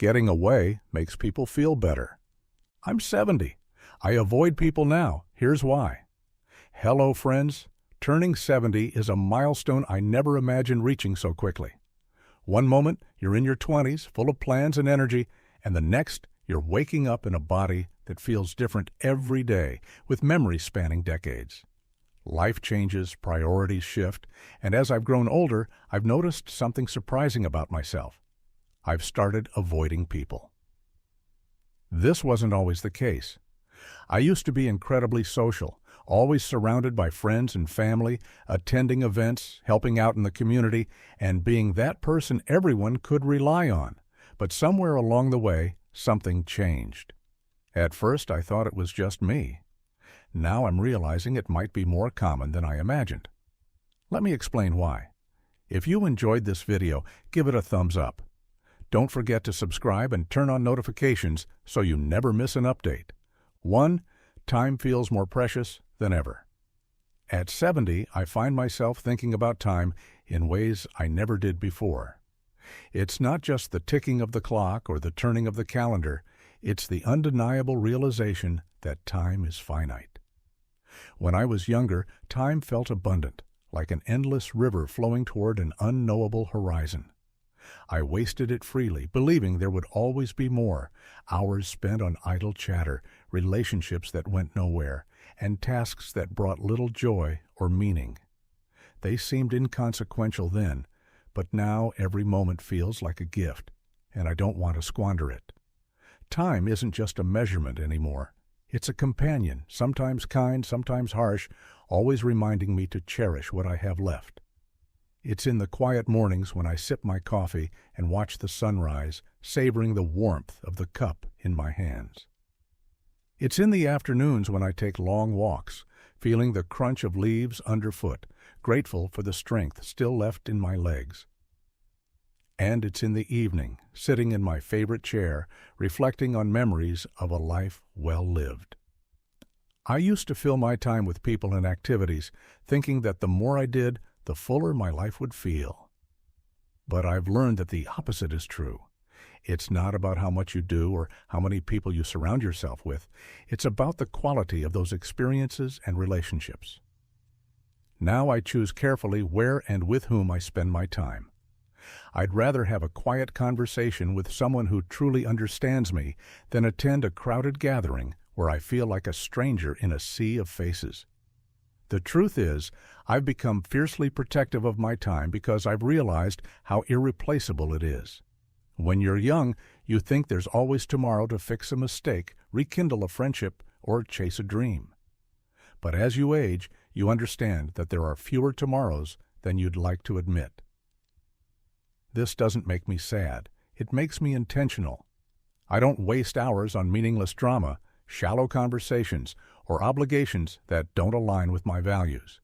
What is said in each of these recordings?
Getting away makes people feel better. I'm 70. I avoid people now. Here's why. Hello, friends. Turning 70 is a milestone I never imagined reaching so quickly. One moment, you're in your 20s, full of plans and energy, and the next, you're waking up in a body that feels different every day, with memories spanning decades. Life changes, priorities shift, and as I've grown older, I've noticed something surprising about myself. I've started avoiding people. This wasn't always the case. I used to be incredibly social, always surrounded by friends and family, attending events, helping out in the community, and being that person everyone could rely on. But somewhere along the way, something changed. At first, I thought it was just me. Now I'm realizing it might be more common than I imagined. Let me explain why. If you enjoyed this video, give it a thumbs up. Don't forget to subscribe and turn on notifications so you never miss an update. 1. Time feels more precious than ever. At 70, I find myself thinking about time in ways I never did before. It's not just the ticking of the clock or the turning of the calendar, it's the undeniable realization that time is finite. When I was younger, time felt abundant, like an endless river flowing toward an unknowable horizon. I wasted it freely, believing there would always be more, hours spent on idle chatter, relationships that went nowhere, and tasks that brought little joy or meaning. They seemed inconsequential then, but now every moment feels like a gift, and I don't want to squander it. Time isn't just a measurement anymore. It's a companion, sometimes kind, sometimes harsh, always reminding me to cherish what I have left. It's in the quiet mornings when I sip my coffee and watch the sunrise, savoring the warmth of the cup in my hands. It's in the afternoons when I take long walks, feeling the crunch of leaves underfoot, grateful for the strength still left in my legs. And it's in the evening, sitting in my favorite chair, reflecting on memories of a life well lived. I used to fill my time with people and activities, thinking that the more I did, the fuller my life would feel. But I've learned that the opposite is true. It's not about how much you do or how many people you surround yourself with. It's about the quality of those experiences and relationships. Now I choose carefully where and with whom I spend my time. I'd rather have a quiet conversation with someone who truly understands me than attend a crowded gathering where I feel like a stranger in a sea of faces. The truth is, I've become fiercely protective of my time because I've realized how irreplaceable it is. When you're young, you think there's always tomorrow to fix a mistake, rekindle a friendship, or chase a dream. But as you age, you understand that there are fewer tomorrows than you'd like to admit. This doesn't make me sad. It makes me intentional. I don't waste hours on meaningless drama, shallow conversations, or obligations that don't align with my values.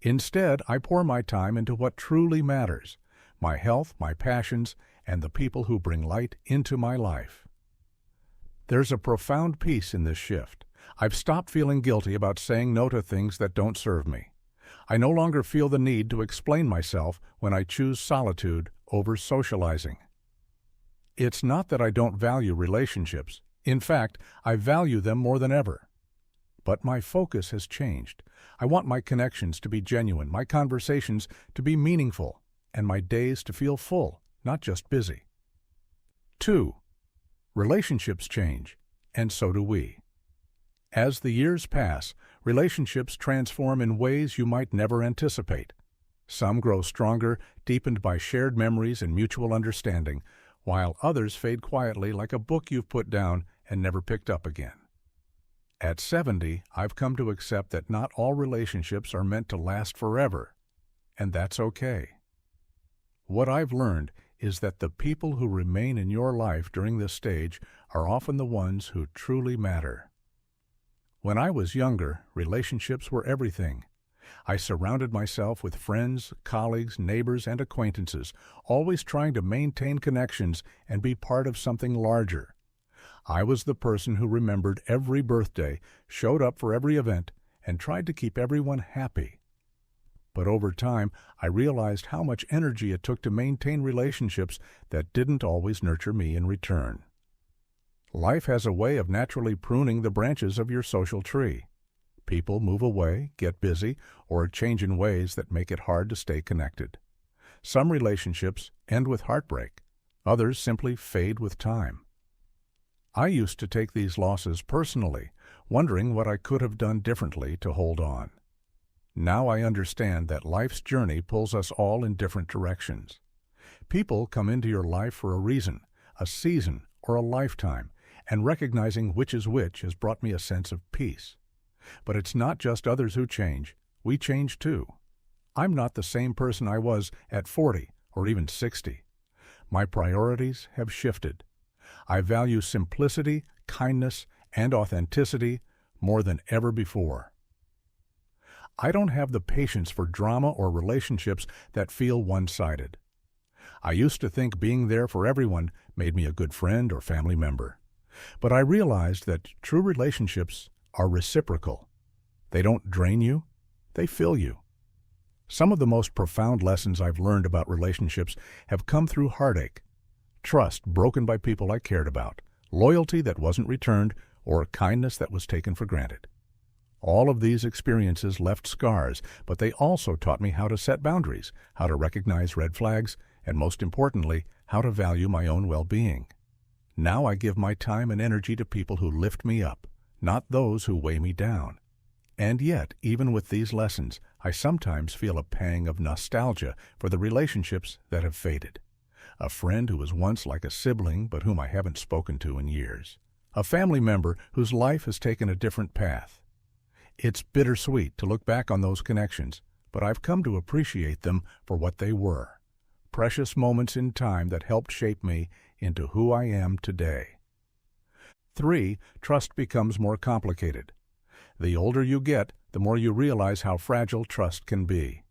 Instead, I pour my time into what truly matters, my health, my passions, and the people who bring light into my life. There's a profound peace in this shift. I've stopped feeling guilty about saying no to things that don't serve me. I no longer feel the need to explain myself when I choose solitude over socializing. It's not that I don't value relationships. In fact, I value them more than ever. But my focus has changed. I want my connections to be genuine, my conversations to be meaningful, and my days to feel full, not just busy. 2. Relationships change, and so do we. As the years pass, relationships transform in ways you might never anticipate. Some grow stronger, deepened by shared memories and mutual understanding, while others fade quietly like a book you've put down and never picked up again. At 70, I've come to accept that not all relationships are meant to last forever, and that's okay. What I've learned is that the people who remain in your life during this stage are often the ones who truly matter. When I was younger, relationships were everything. I surrounded myself with friends, colleagues, neighbors, and acquaintances, always trying to maintain connections and be part of something larger. I was the person who remembered every birthday, showed up for every event, and tried to keep everyone happy. But over time, I realized how much energy it took to maintain relationships that didn't always nurture me in return. Life has a way of naturally pruning the branches of your social tree. People move away, get busy, or change in ways that make it hard to stay connected. Some relationships end with heartbreak. Others simply fade with time. I used to take these losses personally, wondering what I could have done differently to hold on. Now I understand that life's journey pulls us all in different directions. People come into your life for a reason, a season, or a lifetime, and recognizing which is which has brought me a sense of peace. But it's not just others who change. We change too. I'm not the same person I was at 40 or even 60. My priorities have shifted. I value simplicity, kindness, and authenticity more than ever before. I don't have the patience for drama or relationships that feel one-sided. I used to think being there for everyone made me a good friend or family member. But I realized that true relationships are reciprocal. They don't drain you, they fill you. Some of the most profound lessons I've learned about relationships have come through heartache, trust broken by people I cared about, loyalty that wasn't returned, or kindness that was taken for granted. All of these experiences left scars, but they also taught me how to set boundaries, how to recognize red flags, and most importantly, how to value my own well-being. Now I give my time and energy to people who lift me up, not those who weigh me down. And yet, even with these lessons, I sometimes feel a pang of nostalgia for the relationships that have faded. A friend who was once like a sibling but whom I haven't spoken to in years. A family member whose life has taken a different path. It's bittersweet to look back on those connections, but I've come to appreciate them for what they were. Precious moments in time that helped shape me into who I am today. 3. Trust becomes more complicated. The older you get, the more you realize how fragile trust can be.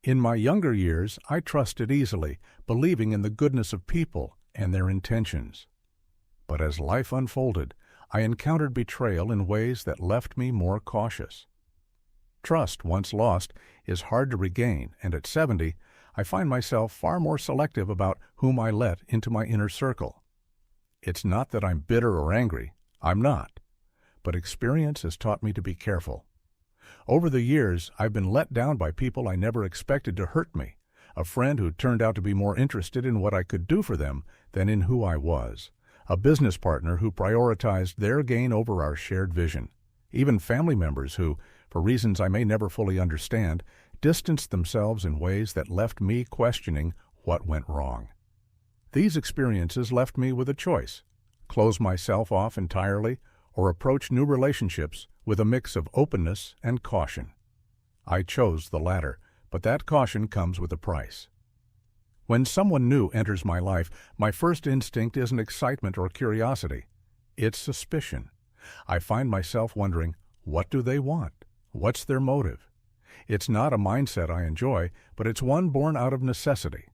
In my younger years, I trusted easily, believing in the goodness of people and their intentions. But as life unfolded, I encountered betrayal in ways that left me more cautious. Trust, once lost, is hard to regain, and at 70, I find myself far more selective about whom I let into my inner circle. It's not that I'm bitter or angry. I'm not. But experience has taught me to be careful. Over the years, I've been let down by people I never expected to hurt me. A friend who turned out to be more interested in what I could do for them than in who I was. A business partner who prioritized their gain over our shared vision. Even family members who, for reasons I may never fully understand, distanced themselves in ways that left me questioning what went wrong. These experiences left me with a choice: close myself off entirely or approach new relationships with a mix of openness and caution. I chose the latter, but that caution comes with a price. When someone new enters my life, my first instinct isn't excitement or curiosity. It's suspicion. I find myself wondering, what do they want? What's their motive? It's not a mindset I enjoy, but it's one born out of necessity.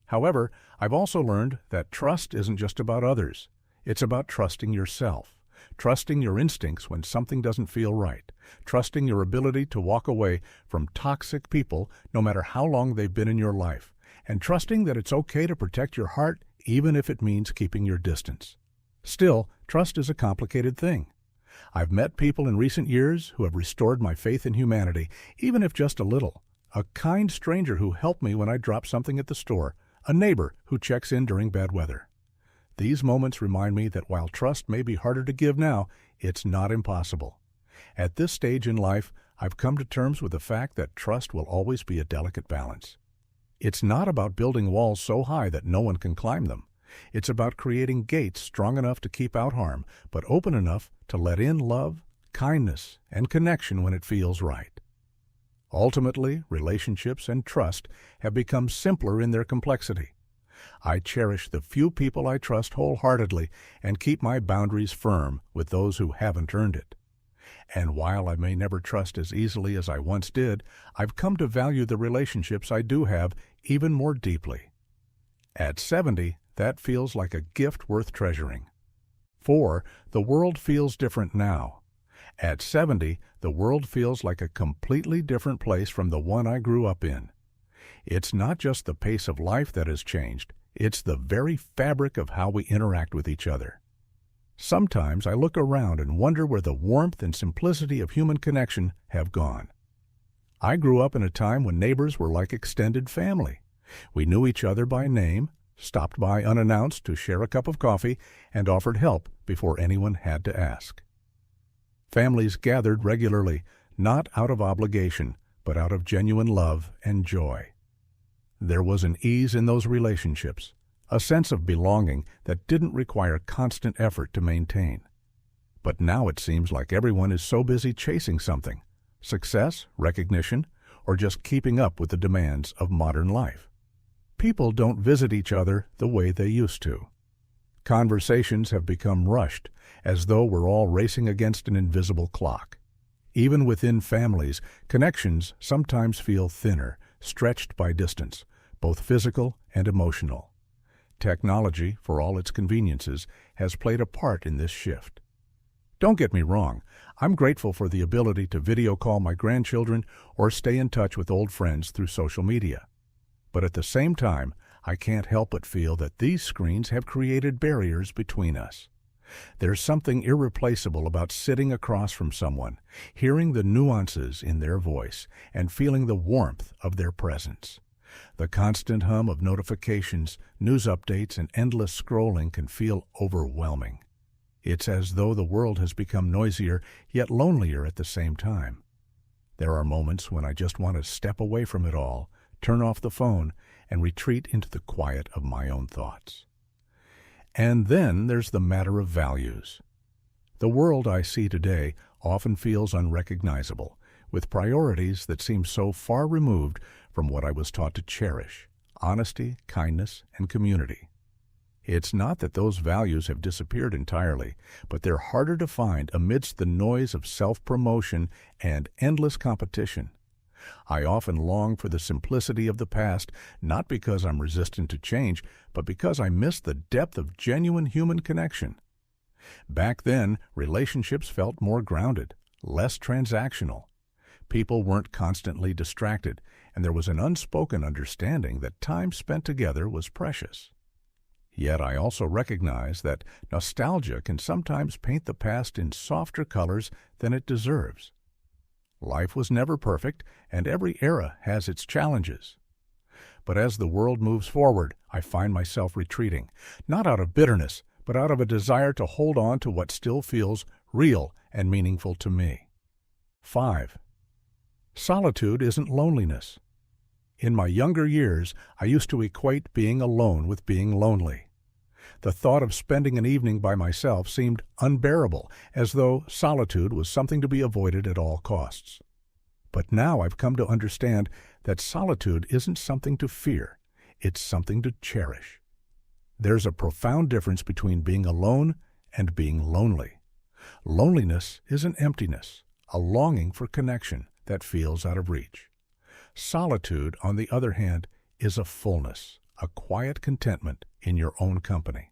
However, I've also learned that trust isn't just about others. It's about trusting yourself. Trusting your instincts when something doesn't feel right. Trusting your ability to walk away from toxic people no matter how long they've been in your life. And trusting that it's okay to protect your heart even if it means keeping your distance. Still, trust is a complicated thing. I've met people in recent years who have restored my faith in humanity, even if just a little. A kind stranger who helped me when I dropped something at the store. A neighbor who checks in during bad weather. These moments remind me that while trust may be harder to give now, it's not impossible. At this stage in life, I've come to terms with the fact that trust will always be a delicate balance. It's not about building walls so high that no one can climb them. It's about creating gates strong enough to keep out harm, but open enough to let in love, kindness, and connection when it feels right. Ultimately, relationships and trust have become simpler in their complexity. I cherish the few people I trust wholeheartedly and keep my boundaries firm with those who haven't earned it. And while I may never trust as easily as I once did, I've come to value the relationships I do have even more deeply. At 70, that feels like a gift worth treasuring. 4. The world feels different now. At 70, the world feels like a completely different place from the one I grew up in. It's not just the pace of life that has changed, it's the very fabric of how we interact with each other. Sometimes I look around and wonder where the warmth and simplicity of human connection have gone. I grew up in a time when neighbors were like extended family. We knew each other by name, stopped by unannounced to share a cup of coffee, and offered help before anyone had to ask. Families gathered regularly, not out of obligation, but out of genuine love and joy. There was an ease in those relationships, a sense of belonging that didn't require constant effort to maintain. But now it seems like everyone is so busy chasing something, success, recognition, or just keeping up with the demands of modern life. People don't visit each other the way they used to. Conversations have become rushed, as though we're all racing against an invisible clock. Even within families, connections sometimes feel thinner, stretched by distance, both physical and emotional. Technology, for all its conveniences, has played a part in this shift. Don't get me wrong, I'm grateful for the ability to video call my grandchildren or stay in touch with old friends through social media. But at the same time, I can't help but feel that these screens have created barriers between us. There's something irreplaceable about sitting across from someone, hearing the nuances in their voice, and feeling the warmth of their presence. The constant hum of notifications, news updates, and endless scrolling can feel overwhelming. It's as though the world has become noisier, yet lonelier at the same time. There are moments when I just want to step away from it all, turn off the phone, and retreat into the quiet of my own thoughts. And then there's the matter of values. The world I see today often feels unrecognizable, with priorities that seem so far removed from what I was taught to cherish: honesty, kindness, and community. It's not that those values have disappeared entirely, but they're harder to find amidst the noise of self-promotion and endless competition. I often long for the simplicity of the past, not because I'm resistant to change, but because I miss the depth of genuine human connection. Back then, relationships felt more grounded, less transactional. People weren't constantly distracted, and there was an unspoken understanding that time spent together was precious. Yet I also recognize that nostalgia can sometimes paint the past in softer colors than it deserves. Life was never perfect, and every era has its challenges. But as the world moves forward, I find myself retreating, not out of bitterness, but out of a desire to hold on to what still feels real and meaningful to me. 5. Solitude isn't loneliness. In my younger years, I used to equate being alone with being lonely. The thought of spending an evening by myself seemed unbearable, as though solitude was something to be avoided at all costs. But now I've come to understand that solitude isn't something to fear, it's something to cherish. There's a profound difference between being alone and being lonely. Loneliness is an emptiness, a longing for connection that feels out of reach. Solitude, on the other hand, is a fullness, a quiet contentment in your own company.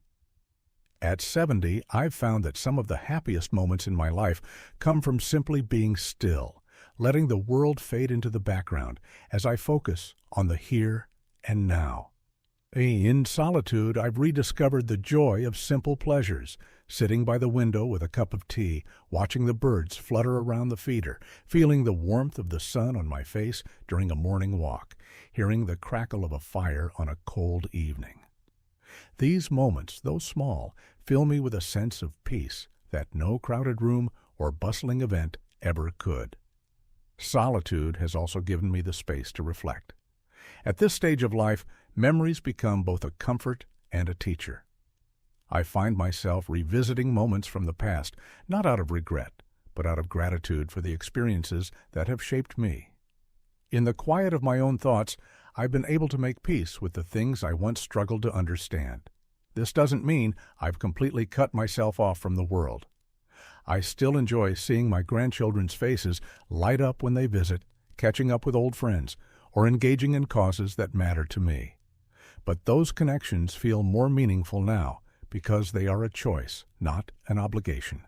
At 70, I've found that some of the happiest moments in my life come from simply being still, letting the world fade into the background as I focus on the here and now. In solitude, I've rediscovered the joy of simple pleasures, sitting by the window with a cup of tea, watching the birds flutter around the feeder, feeling the warmth of the sun on my face during a morning walk, hearing the crackle of a fire on a cold evening. These moments, though small, fill me with a sense of peace that no crowded room or bustling event ever could. Solitude has also given me the space to reflect. At this stage of life, memories become both a comfort and a teacher. I find myself revisiting moments from the past, not out of regret, but out of gratitude for the experiences that have shaped me. In the quiet of my own thoughts, I've been able to make peace with the things I once struggled to understand. This doesn't mean I've completely cut myself off from the world. I still enjoy seeing my grandchildren's faces light up when they visit, catching up with old friends, or engaging in causes that matter to me. But those connections feel more meaningful now because they are a choice, not an obligation.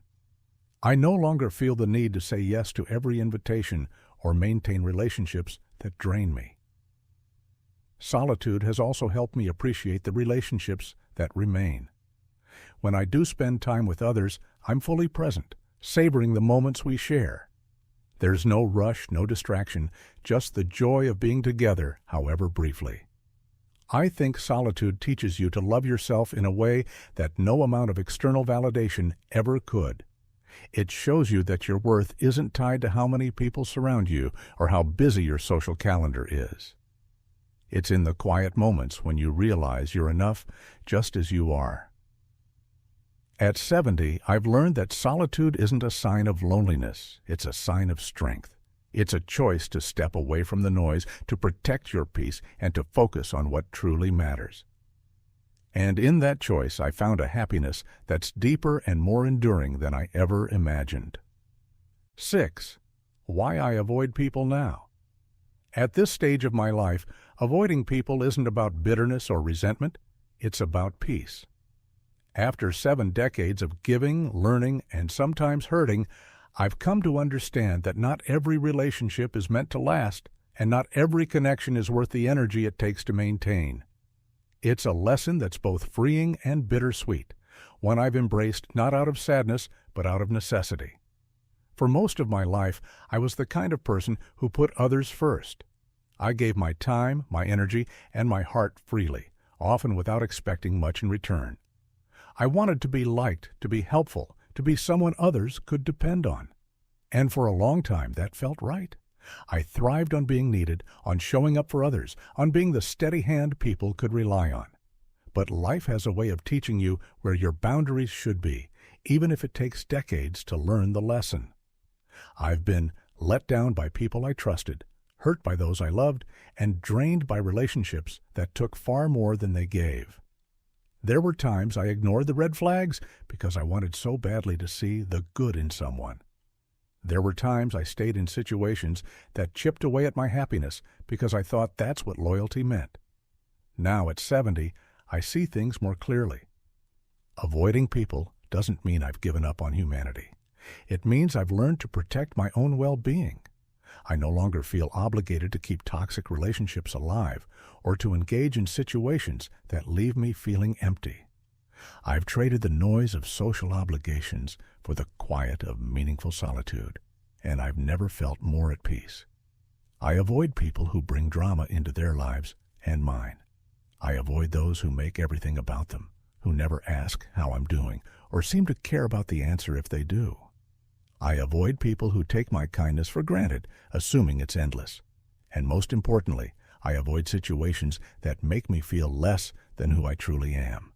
I no longer feel the need to say yes to every invitation or maintain relationships that drain me. Solitude has also helped me appreciate the relationships that remain. When I do spend time with others, I'm fully present, savoring the moments we share. There's no rush, no distraction, just the joy of being together, however briefly. I think solitude teaches you to love yourself in a way that no amount of external validation ever could. It shows you that your worth isn't tied to how many people surround you or how busy your social calendar is. It's in the quiet moments when you realize you're enough just as you are. At 70, I've learned that solitude isn't a sign of loneliness, it's a sign of strength. It's a choice to step away from the noise, to protect your peace, and to focus on what truly matters. And in that choice, I found a happiness that's deeper and more enduring than I ever imagined. 6. Why I avoid people now. At this stage of my life, avoiding people isn't about bitterness or resentment, it's about peace. After 7 decades of giving, learning, and sometimes hurting, I've come to understand that not every relationship is meant to last, and not every connection is worth the energy it takes to maintain. It's a lesson that's both freeing and bittersweet, one I've embraced not out of sadness, but out of necessity. For most of my life, I was the kind of person who put others first. I gave my time, my energy, and my heart freely, often without expecting much in return. I wanted to be liked, to be helpful, to be someone others could depend on. And for a long time, that felt right. I thrived on being needed, on showing up for others, on being the steady hand people could rely on. But life has a way of teaching you where your boundaries should be, even if it takes decades to learn the lesson. I've been let down by people I trusted, hurt by those I loved, and drained by relationships that took far more than they gave. There were times I ignored the red flags because I wanted so badly to see the good in someone. There were times I stayed in situations that chipped away at my happiness because I thought that's what loyalty meant. Now at 70, I see things more clearly. Avoiding people doesn't mean I've given up on humanity. It means I've learned to protect my own well-being. I no longer feel obligated to keep toxic relationships alive or to engage in situations that leave me feeling empty. I've traded the noise of social obligations for the quiet of meaningful solitude, and I've never felt more at peace. I avoid people who bring drama into their lives and mine. I avoid those who make everything about them, who never ask how I'm doing or seem to care about the answer if they do. I avoid people who take my kindness for granted, assuming it's endless. And most importantly, I avoid situations that make me feel less than who I truly am.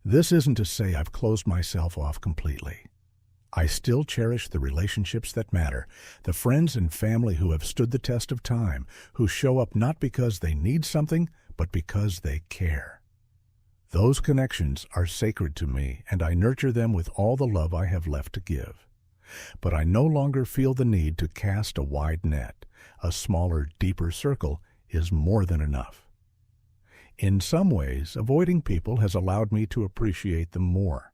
This isn't to say I've closed myself off completely. I still cherish the relationships that matter, the friends and family who have stood the test of time, who show up not because they need something, but because they care. Those connections are sacred to me, and I nurture them with all the love I have left to give. But I no longer feel the need to cast a wide net. A smaller, deeper circle is more than enough. In some ways, avoiding people has allowed me to appreciate them more.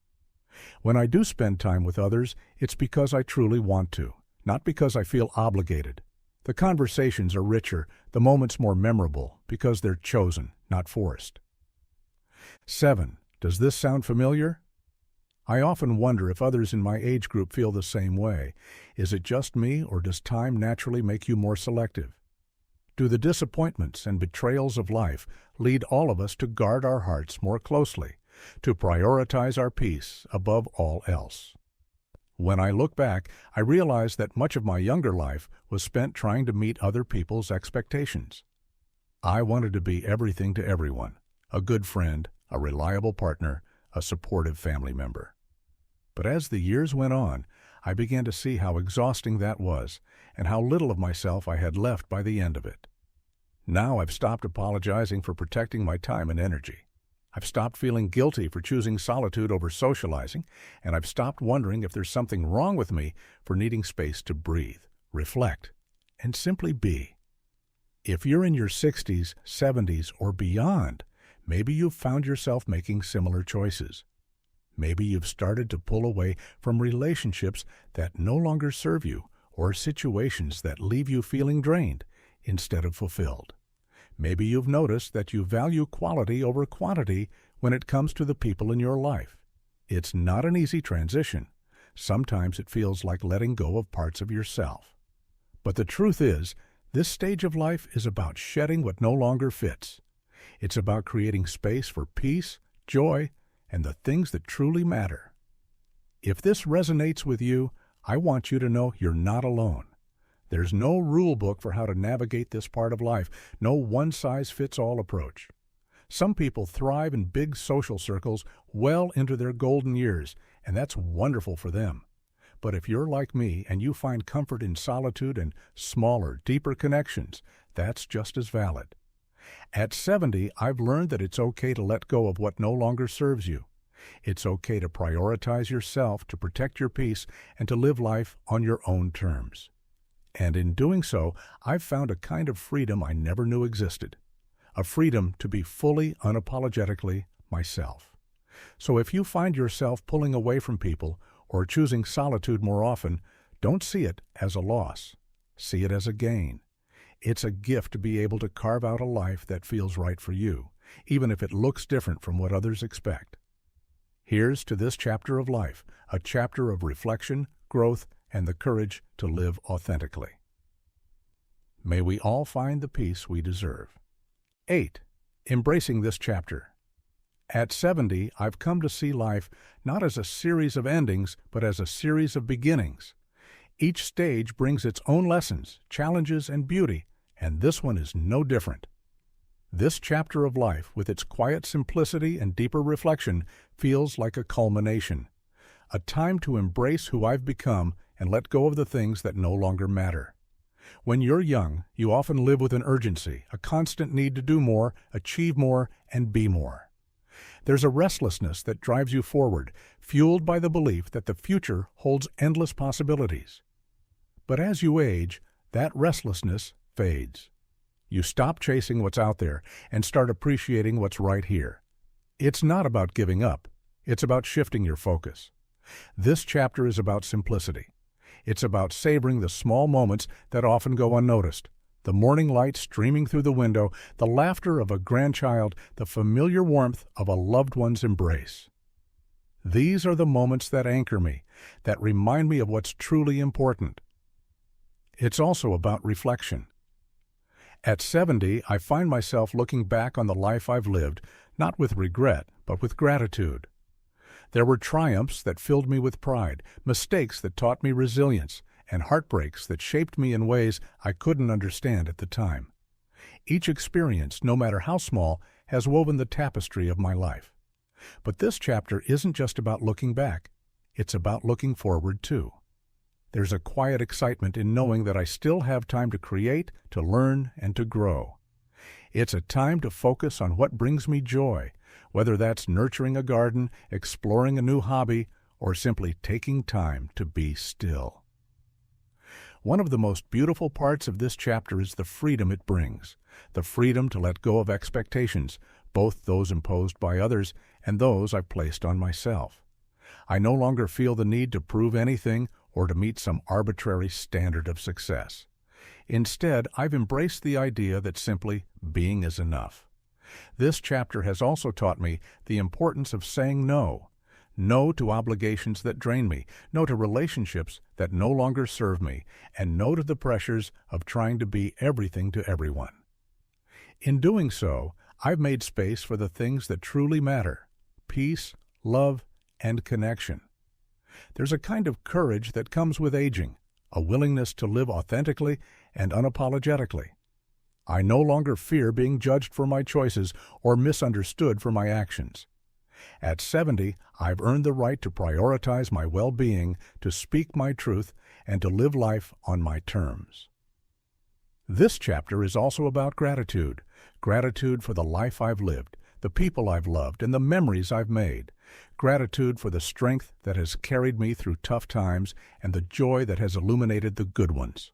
When I do spend time with others, it's because I truly want to, not because I feel obligated. The conversations are richer, the moments more memorable, because they're chosen, not forced. 7. Does this sound familiar? I often wonder if others in my age group feel the same way. Is it just me, or does time naturally make you more selective? Do the disappointments and betrayals of life lead all of us to guard our hearts more closely, to prioritize our peace above all else? When I look back, I realize that much of my younger life was spent trying to meet other people's expectations. I wanted to be everything to everyone, a good friend, a reliable partner, a supportive family member. But as the years went on, I began to see how exhausting that was and how little of myself I had left by the end of it. Now I've stopped apologizing for protecting my time and energy. I've stopped feeling guilty for choosing solitude over socializing, and I've stopped wondering if there's something wrong with me for needing space to breathe, reflect, and simply be. If you're in your 60s, 70s, or beyond, maybe you've found yourself making similar choices. Maybe you've started to pull away from relationships that no longer serve you or situations that leave you feeling drained instead of fulfilled. Maybe you've noticed that you value quality over quantity when it comes to the people in your life. It's not an easy transition. Sometimes it feels like letting go of parts of yourself. But the truth is, this stage of life is about shedding what no longer fits. It's about creating space for peace, joy, and the things that truly matter. If this resonates with you, I want you to know you're not alone. There's no rule book for how to navigate this part of life, no one-size-fits-all approach. Some people thrive in big social circles well into their golden years, and that's wonderful for them. But if you're like me and you find comfort in solitude and smaller, deeper connections, that's just as valid. At 70, I've learned that it's okay to let go of what no longer serves you. It's okay to prioritize yourself, to protect your peace, and to live life on your own terms. And in doing so, I've found a kind of freedom I never knew existed. A freedom to be fully, unapologetically myself. So if you find yourself pulling away from people or choosing solitude more often, don't see it as a loss. See it as a gain. It's a gift to be able to carve out a life that feels right for you, even if it looks different from what others expect. Here's to this chapter of life, a chapter of reflection, growth, and the courage to live authentically. May we all find the peace we deserve. 8. Embracing this chapter. At 70, I've come to see life not as a series of endings, but as a series of beginnings. Each stage brings its own lessons, challenges, and beauty, and this one is no different. This chapter of life, with its quiet simplicity and deeper reflection, feels like a culmination, a time to embrace who I've become and let go of the things that no longer matter. When you're young, you often live with an urgency, a constant need to do more, achieve more, and be more. There's a restlessness that drives you forward, fueled by the belief that the future holds endless possibilities. But as you age, that restlessness fades. You stop chasing what's out there and start appreciating what's right here. It's not about giving up. It's about shifting your focus. This chapter is about simplicity. It's about savoring the small moments that often go unnoticed. The morning light streaming through the window, the laughter of a grandchild, the familiar warmth of a loved one's embrace. These are the moments that anchor me, that remind me of what's truly important. It's also about reflection. At 70, I find myself looking back on the life I've lived, not with regret, but with gratitude. There were triumphs that filled me with pride, mistakes that taught me resilience, and heartbreaks that shaped me in ways I couldn't understand at the time. Each experience, no matter how small, has woven the tapestry of my life. But this chapter isn't just about looking back. It's about looking forward, too. There's a quiet excitement in knowing that I still have time to create, to learn, and to grow. It's a time to focus on what brings me joy, whether that's nurturing a garden, exploring a new hobby, or simply taking time to be still. One of the most beautiful parts of this chapter is the freedom it brings, the freedom to let go of expectations, both those imposed by others and those I've placed on myself. I no longer feel the need to prove anything or to meet some arbitrary standard of success. Instead, I've embraced the idea that simply being is enough. This chapter has also taught me the importance of saying no. No to obligations that drain me, no to relationships that no longer serve me, and no to the pressures of trying to be everything to everyone. In doing so, I've made space for the things that truly matter: peace, love, and connection. There's a kind of courage that comes with aging, a willingness to live authentically and unapologetically. I no longer fear being judged for my choices or misunderstood for my actions. At 70, I've earned the right to prioritize my well-being, to speak my truth, and to live life on my terms. This chapter is also about gratitude. Gratitude for the life I've lived, the people I've loved, and the memories I've made. Gratitude for the strength that has carried me through tough times and the joy that has illuminated the good ones.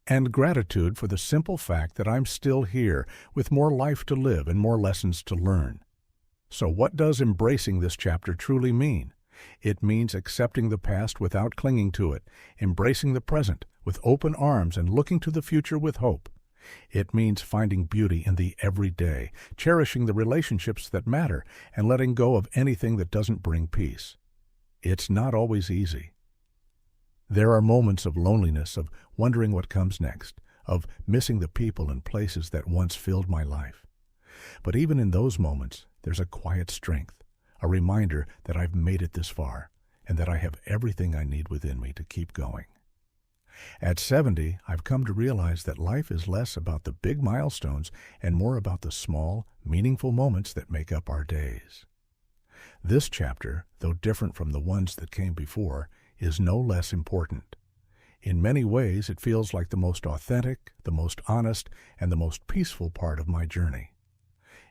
And gratitude for the simple fact that I'm still here, with more life to live and more lessons to learn. So what does embracing this chapter truly mean? It means accepting the past without clinging to it, embracing the present with open arms and looking to the future with hope. It means finding beauty in the everyday, cherishing the relationships that matter, and letting go of anything that doesn't bring peace. It's not always easy. There are moments of loneliness, of wondering what comes next, of missing the people and places that once filled my life. But even in those moments, there's a quiet strength, a reminder that I've made it this far, and that I have everything I need within me to keep going. At 70, I've come to realize that life is less about the big milestones and more about the small, meaningful moments that make up our days. This chapter, though different from the ones that came before, is no less important. In many ways, it feels like the most authentic, the most honest, and the most peaceful part of my journey.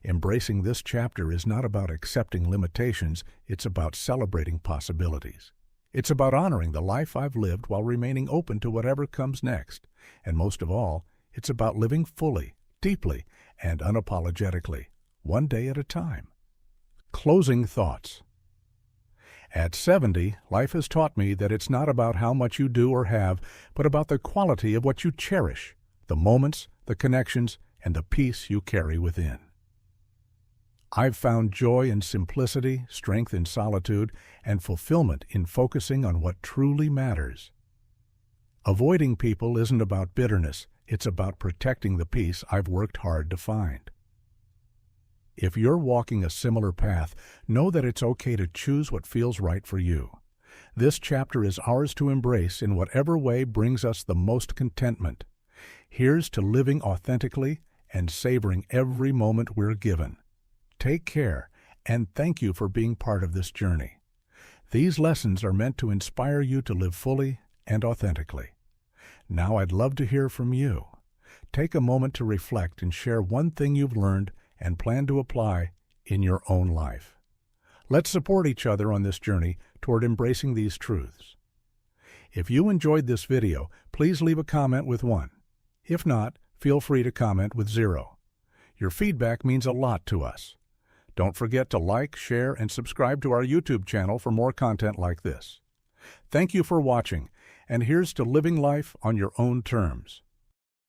Embracing this chapter is not about accepting limitations, it's about celebrating possibilities. It's about honoring the life I've lived while remaining open to whatever comes next. And most of all, it's about living fully, deeply, and unapologetically, one day at a time. Closing thoughts. At 70, life has taught me that it's not about how much you do or have, but about the quality of what you cherish, the moments, the connections, and the peace you carry within. I've found joy in simplicity, strength in solitude, and fulfillment in focusing on what truly matters. Avoiding people isn't about bitterness, it's about protecting the peace I've worked hard to find. If you're walking a similar path, know that it's okay to choose what feels right for you. This chapter is ours to embrace in whatever way brings us the most contentment. Here's to living authentically and savoring every moment we're given. Take care, and thank you for being part of this journey. These lessons are meant to inspire you to live fully and authentically. Now I'd love to hear from you. Take a moment to reflect and share one thing you've learned and plan to apply in your own life. Let's support each other on this journey toward embracing these truths. If you enjoyed this video, please leave a comment with 1. If not, feel free to comment with 0. Your feedback means a lot to us. Don't forget to like, share, and subscribe to our YouTube channel for more content like this. Thank you for watching, and here's to living life on your own terms.